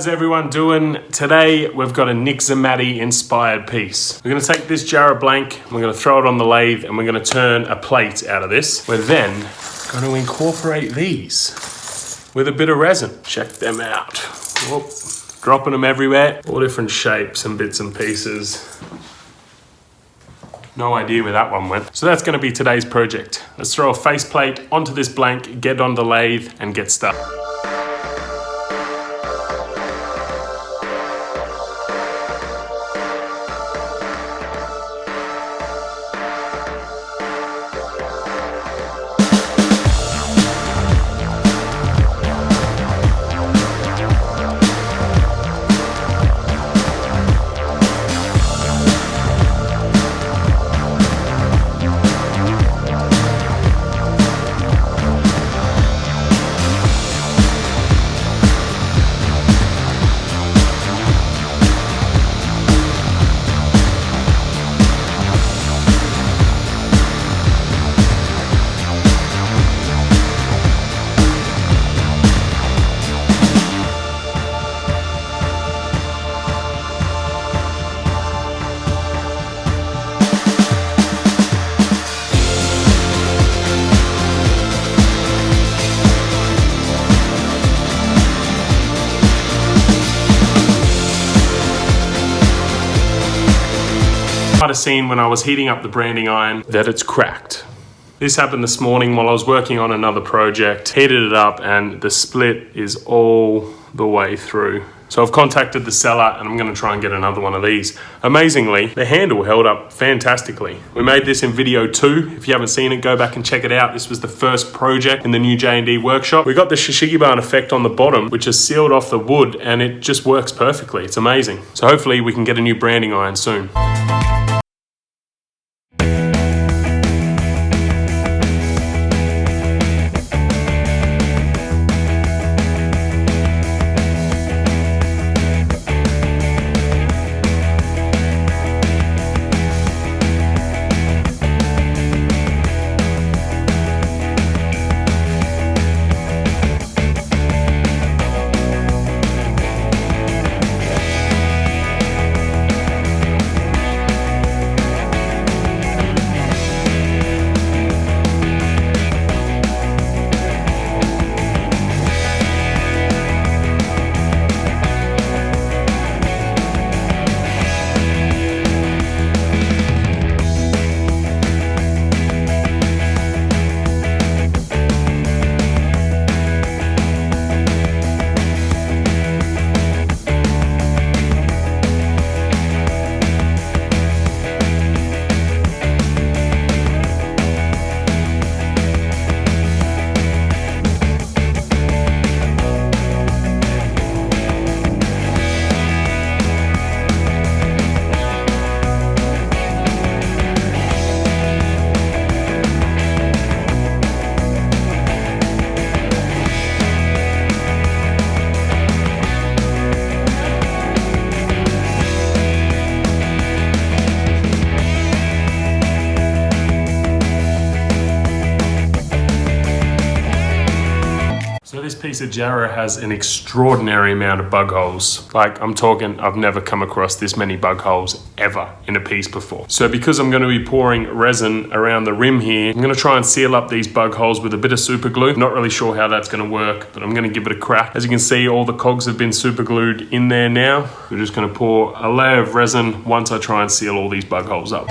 How's everyone doing? Today we've got a Nick Zammeti inspired piece. We're going to take this jarrah blank, we're going to throw it on the lathe, and we're going to turn a plate out of this. We're then going to incorporate these with a bit of resin. Check them out. Whoop. Dropping them everywhere, all different shapes and bits and pieces. No idea where that one went. So that's going to be today's project. Let's throw a faceplate onto this blank, get on the lathe, and get started. Might have seen when I was heating up the branding iron that it's cracked. This happened this morning while I was working on another project. Heated it up and the split is all the way through. So I've contacted the seller and I'm going to try and get another one of these. Amazingly, the handle held up fantastically. We made this in video 2. If you haven't seen it, go back and check it out. This was the first project in the new J&D workshop. We got the Shishigiban effect on the bottom, which has sealed off the wood, and it just works perfectly. It's amazing. So hopefully we can get a new branding iron soon. This piece of jarrah has an extraordinary amount of bug holes. Like, I'm talking, I've never come across this many bug holes ever in a piece before. So because I'm going to be pouring resin around the rim here, I'm going to try and seal up these bug holes with a bit of super glue. Not really sure how that's going to work, but I'm going to give it a crack. As you can see, all the cogs have been super glued in there now. We're just going to pour a layer of resin once I try and seal all these bug holes up.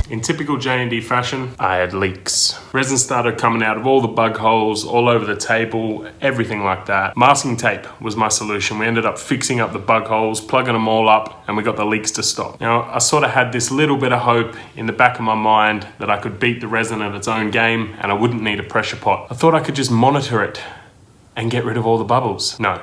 In typical J&D fashion, I had leaks. Resin started coming out of all the bug holes, all over the table, everything like that. Masking tape was my solution. We ended up fixing up the bug holes, plugging them all up, and we got the leaks to stop. Now, I sort of had this little bit of hope in the back of my mind that I could beat the resin at its own game and I wouldn't need a pressure pot. I thought I could just monitor it and get rid of all the bubbles. No,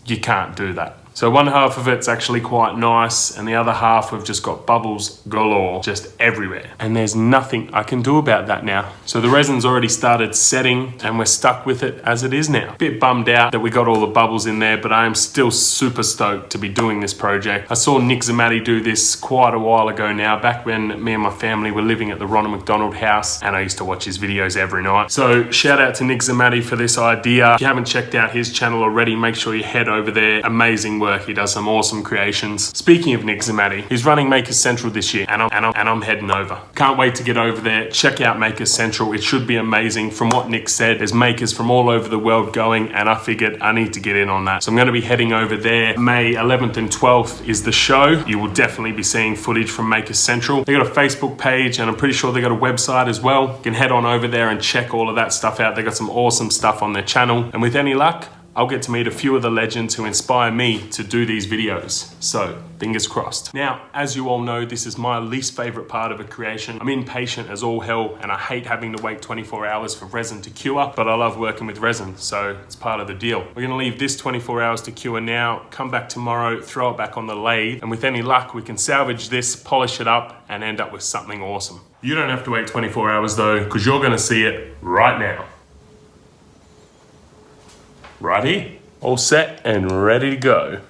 you can't do that. So one half of it's actually quite nice and the other half we've just got bubbles galore, just everywhere. And there's nothing I can do about that now. So the resin's already started setting and we're stuck with it as it is now. Bit bummed out that we got all the bubbles in there, but I am still super stoked to be doing this project. I saw Nick Zammeti do this quite a while ago now, back when me and my family were living at the Ronald McDonald house, and I used to watch his videos every night. So shout out to Nick Zammeti for this idea. If you haven't checked out his channel already, make sure you head over there. Amazing work. He does some awesome creations. Speaking of Nick Zammeti, he's running Makers Central this year and I'm heading over. Can't wait to get over there. Check out Makers Central. It should be amazing. From what Nick said, there's makers from all over the world going, and I figured I need to get in on that. So I'm going to be heading over there. May 11th and 12th is the show. You will definitely be seeing footage from Makers Central. They got a Facebook page and I'm pretty sure they got a website as well. You can head on over there and check all of that stuff out. They got some awesome stuff on their channel, and with any luck, I'll get to meet a few of the legends who inspire me to do these videos. So, fingers crossed. Now, as you all know, this is my least favorite part of a creation. I'm impatient as all hell, and I hate having to wait 24 hours for resin to cure, but I love working with resin, so it's part of the deal. We're gonna leave this 24 hours to cure now, come back tomorrow, throw it back on the lathe, and with any luck, we can salvage this, polish it up, and end up with something awesome. You don't have to wait 24 hours though, because you're gonna see it right now. Right here, all set and ready to go.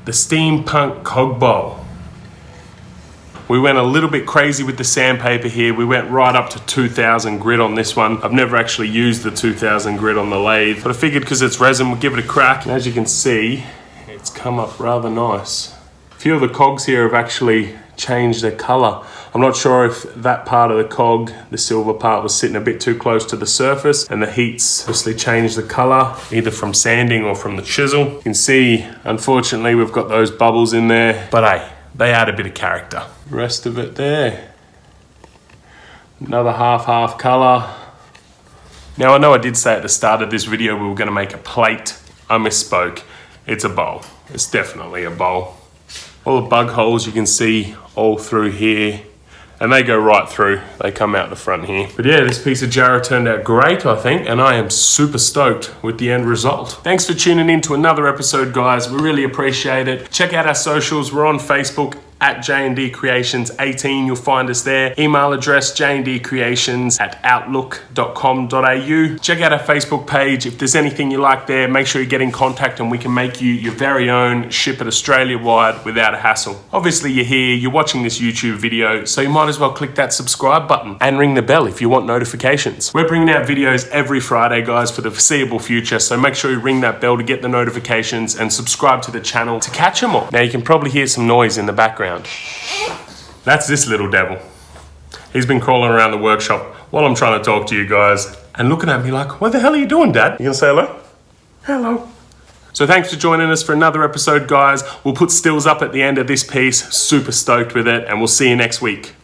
The steampunk cog bowl. We went a little bit crazy with the sandpaper here. We went right up to 2000 grit on this one. I've never actually used the 2000 grit on the lathe, but I figured because it's resin, we'll give it a crack. And as you can see, it's come up rather nice. A few of the cogs here have actually changed their color. I'm not sure if that part of the cog, the silver part, was sitting a bit too close to the surface and the heat's obviously changed the color, either from sanding or from the chisel. You can see, unfortunately, we've got those bubbles in there, but hey, they add a bit of character. Rest of it there. Another half color. Now I know I did say at the start of this video we were gonna make a plate. I misspoke. It's a bowl. It's definitely a bowl. All the bug holes you can see all through here, and they go right through. They come out the front here. But yeah, this piece of jarrah turned out great, I think, and I am super stoked with the end result. Thanks for tuning in to another episode, guys. We really appreciate it. Check out our socials. We're on Facebook at jndcreations18. You'll find us there. Email address jndcreations@outlook.com.au. Check out our Facebook page. If there's anything you like there, make sure you get in contact and we can make you your very own, ship it Australia-wide without a hassle. Obviously you're here, you're watching this YouTube video, so you might as well click that subscribe button and ring the bell if you want notifications. We're bringing out videos every Friday, guys, for the foreseeable future, so make sure you ring that bell to get the notifications and subscribe to the channel to catch them all. Now you can probably hear some noise in the background. That's this little devil. He's been crawling around the workshop while I'm trying to talk to you guys and looking at me like, what the hell are you doing, Dad? You gonna say hello? Hello. So thanks for joining us for another episode, guys. We'll put stills up at the end of this piece. Super stoked with it, and we'll see you next week.